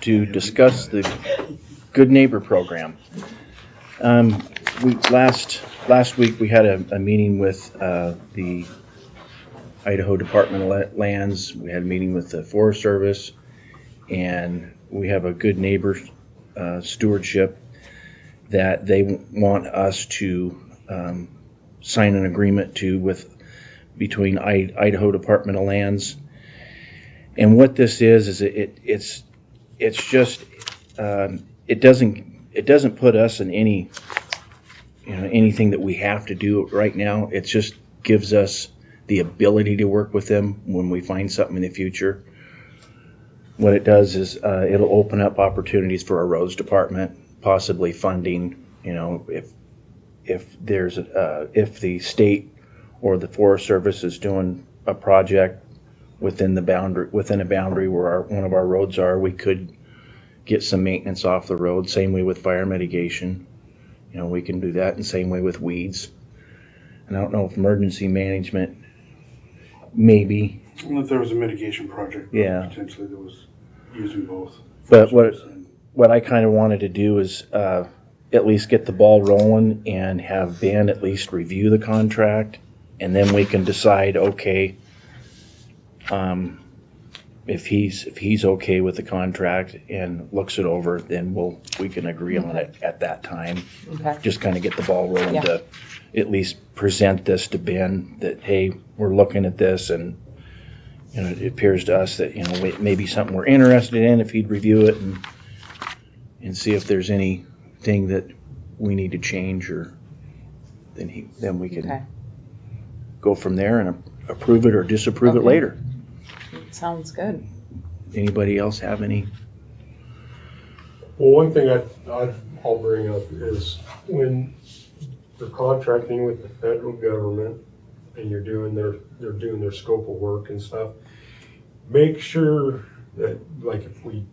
to discuss the Good Neighbor Program. Last week we had a meeting with the Idaho Department of Lands. We had a meeting with the Forest Service, and we have a Good Neighbor stewardship that they want us to sign an agreement between Idaho Department of Lands. And what this is it's just it doesn't put us in anything that we have to do right now. It just gives us the ability to work with them when we find something in the future. What it does is it'll open up opportunities for our roads department, possibly funding. If the state or the Forest Service is doing a project within a boundary where one of our roads are, we could get some maintenance off the road. Same way with fire mitigation, we can do that, and same way with weeds. And I don't know if emergency management, maybe. Well, if there was a mitigation project, yeah, potentially that was using both. But what I kind of wanted to do is at least get the ball rolling and have Ben at least review the contract, and then we can decide, okay, if he's okay with the contract and looks it over, then we can agree on it at that time. Okay. Just kind of get the ball rolling to at least present this to Ben that, hey, we're looking at this, and it appears to us that it may be something we're interested in. If he'd review it and see if there's anything that we need to change, or then we can go from there and approve it or disapprove it later. Sounds good. Anybody else have any? Well, one thing I'll bring up is when you're contracting with the federal government and they're doing their scope of work and stuff, make sure that, like, if we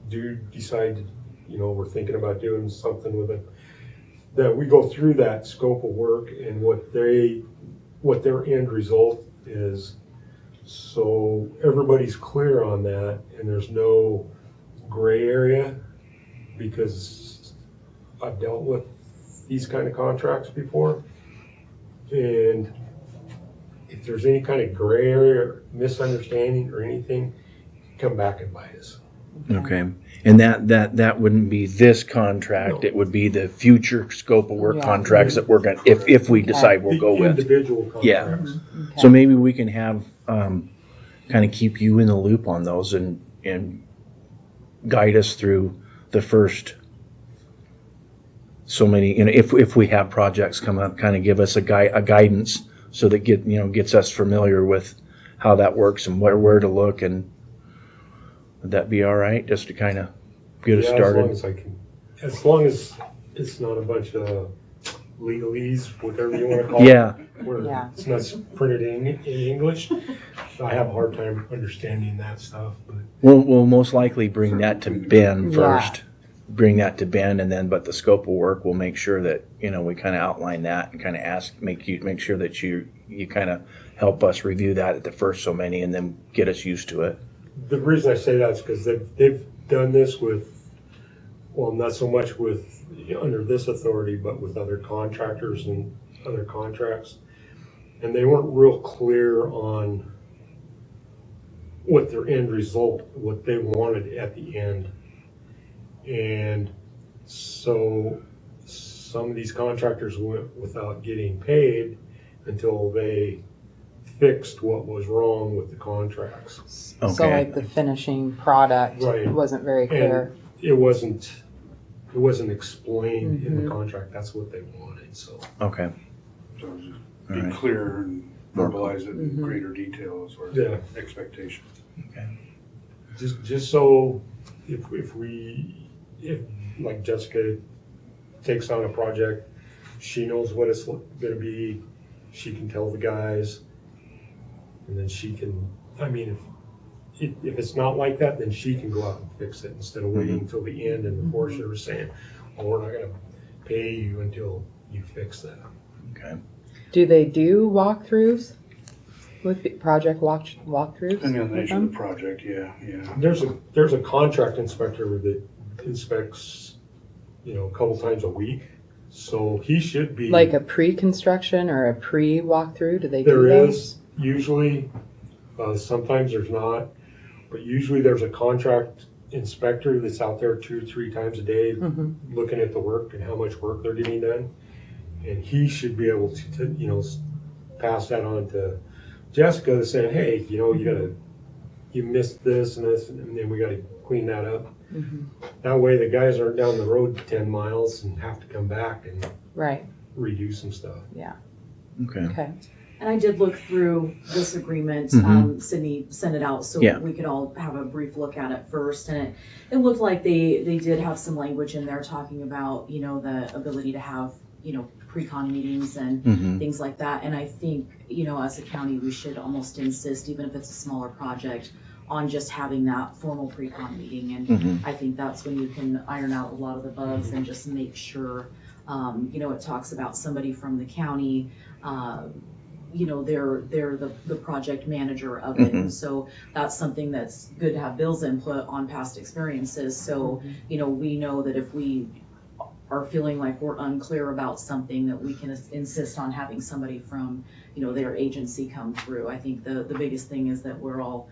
do decide, we're thinking about doing something with it, that we go through that scope of work and what their end result is, so everybody's clear on that and there's no gray area, because I've dealt with these kind of contracts before, and if there's any kind of gray area or misunderstanding or anything, come back and bite us. Okay. And that wouldn't be this contract. No. It would be the future scope of work contracts that we're going to, if we decide we'll go with. Individual contracts. Yeah. Okay. So maybe we can have, kind of keep you in the loop on those and guide us through the first so many, if we have projects come up, kind of give us a guidance so that gets us familiar with how that works and where to look. And would that be all right, just to kind of get us started? As long as it's not a bunch of legalese, whatever you want to call Yeah. it, where it's not printed in English. I have a hard time understanding that stuff. But We'll most likely bring that to Ben first. Bring that to Ben, and then, but the scope of work, we'll make sure that, we kind of outline that and kind of make sure that you kind of help us review that at the first so many, and then get us used to it. the reason I say that is because they've done this with, well, not so much with under this authority, but with other contractors and other contracts, and they weren't real clear on what their end result, what they wanted at the end. And so some of these contractors went without getting paid until they fixed what was wrong with the contracts. Okay. So like the finishing product Right. wasn't very clear. And it wasn't explained in the contract. That's what they wanted. So Okay. So just All be right. clear and verbalize it in greater detail as far as expectations. Okay. just so if like Jessica takes on a project, she knows what it's going to be. She can tell the guys, and then she can. I mean, if it's not like that, then she can go out and fix it instead of waiting until the end and the Forest Service saying, "Oh, we're not going to pay you until you fix that." Okay. Do they do walkthroughs? with project walkthroughs Depending on the with nature of the them? project, yeah. There's a contract inspector that inspects, a couple times a week. So he should be. Like a pre-construction or a pre-walkthrough? Do they do There those? is usually, sometimes there's not, but usually there's a contract inspector that's out there 2 or 3 times a day Mhm. looking at the work and how much work they're getting done. And he should be able to pass that on to Jessica, saying, hey, you missed this and this, and then we gotta clean that up. Mhm. That way the guys aren't down the road 10 miles and have to come back and Right. redo some stuff. Okay. Okay. And I did look through this agreement, Mhm. Sydney sent it out so Yeah. we could all have a brief look at it first. And it looked like they did have some language in there talking about, the ability to have, pre-con meetings and Mm-hmm. things like that. And I think, as a county, we should almost insist, even if it's a smaller project, on just having that formal pre-con meeting. And Mm-hmm. I think that's when you can iron out a lot of the bugs and just make sure, it talks about somebody from the county, they're the project manager of it. Mhm. And so that's something that's good to have Bill's input on past experiences. So, we know that if we are feeling like we're unclear about something, that we can insist on having somebody from, their agency come through. I think the biggest thing is that we're all,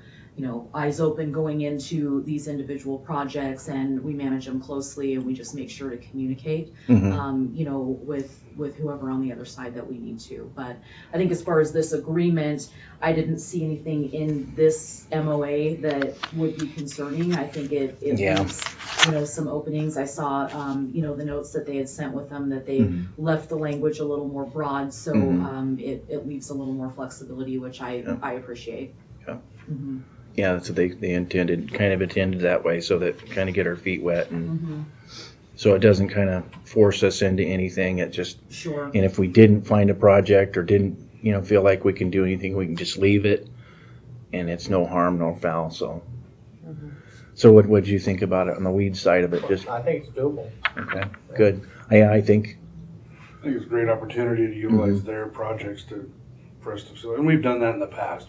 eyes open going into these individual projects, and we manage them closely, and we just make sure to communicate, Mm-hmm. with whoever on the other side that we need to. But I think as far as this agreement, I didn't see anything in this MOA that would be concerning. I think it Yeah. leaves, some openings. I saw, the notes that they had sent with them, that they Mhm. left the language a little more broad, so Mhm. it leaves a little more flexibility, which Yeah. I appreciate. Yeah. Mhm. Yeah, that's what they intended that way, so that kind of get our feet wet, and Mhm. so it doesn't kind of force us into anything. It just, Sure. and if we didn't find a project or didn't, feel like we can do anything, we can just leave it, and it's no harm, no foul. So, Mhm. so what would you think about it on the weed side of it? Just I think it's doable. okay, good. I think. I think it's a great opportunity to utilize their projects for us to, and we've done that in the past.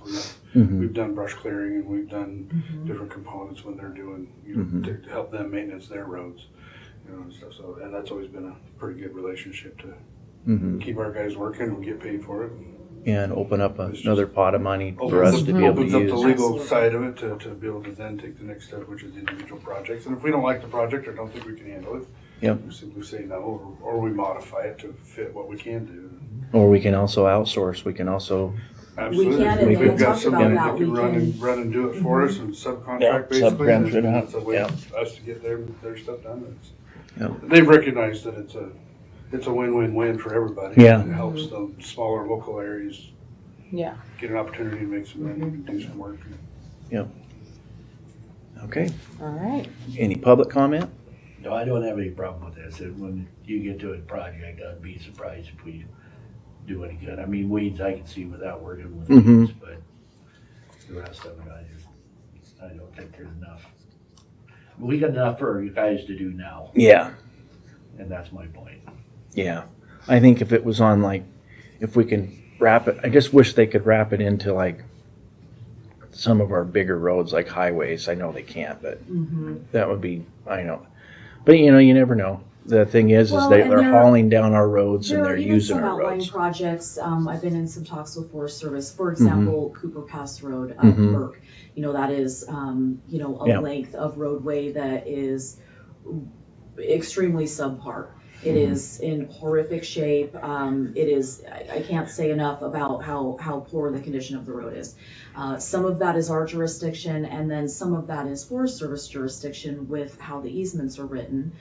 Mhm. We've done brush clearing, and we've done Mhm. different components when they're doing, Mhm. to help them maintenance their roads, and stuff. So, and that's always been a pretty good relationship to Mhm. keep our guys working and get paid for it. And open up another pot of money for Opens us up- to be able to Opens up use. the legal Absolutely. side of it to be able to then take the next step, which is individual projects. And if we don't like the project or don't think we can handle it, Yep. we simply say no, or we modify it to fit what we can do. Or we can also outsource. We can also Absolutely. can, If and we've we got talked about somebody that. that can We run and do it for us and subcontract Yeah, basically, subcontract then it out. it's a way Yeah. for us to get their stuff done. Yeah. They've recognized that it's a win-win-win for everybody. Yeah. It helps the smaller local areas Yeah. get an opportunity to make some money and do some work. okay. All right. Any public comment? No, I don't have any problem with this. And when you get to a project, I'd be surprised if we do any good. I mean, weeds, I can see without working with Mhm. weeds, but the rest of it, I don't think there's enough. We got enough for you guys to do now, Yeah. and that's my point. Yeah. I think if it was on if we can wrap it, I just wish they could wrap it into some of our bigger roads like highways. I know they can't, but Mhm. that would be, I know. But you never know. The thing is Well, they're and there- hauling down our roads and There they're are even using some our outlying roads. projects, I've been in some talks with Forest Service, for example, Cooper Pass Road, Mhm. Burke. That is, a Yeah. length of roadway that is extremely subpar. It Mhm. is in horrific shape. It is, I can't say enough about how poor the condition of the road is. Some of that is our jurisdiction, and then some of that is Forest Service jurisdiction with how the easements are written.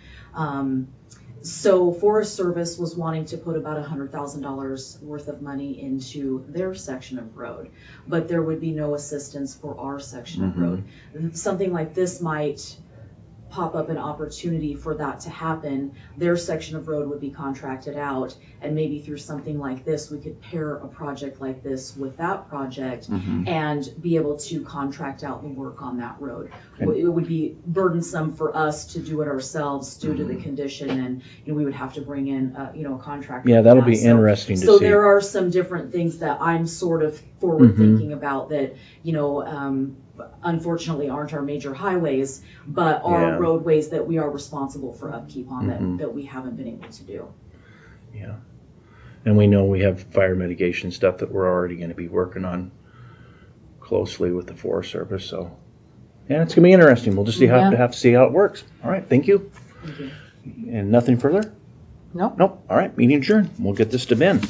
So Forest Service was wanting to put about $100,000 worth of money into their section of road, but there would be no assistance for our section of Mhm. road. Something like this might pop up an opportunity for that to happen, their section of road would be contracted out, and maybe through something like this, we could pair a project like this with that project and be able to contract out the work on that road. It would be burdensome for us to do it ourselves due to the condition, and we would have to bring in a contractor. Yeah, for that'll that. be So- interesting to So see. there are some different things that I'm sort of forward thinking about that, unfortunately aren't our major highways, but are Yeah. roadways that we are responsible for upkeep on that we haven't been able to do. Yeah. And we know we have fire mitigation stuff that we're already going to be working on closely with the Forest Service. So, yeah, it's going to be interesting. We'll just have to see how it works. All right. Thank you. Thank you. And nothing further? Nope. Nope. All right. Meeting adjourned. We'll get this to Ben.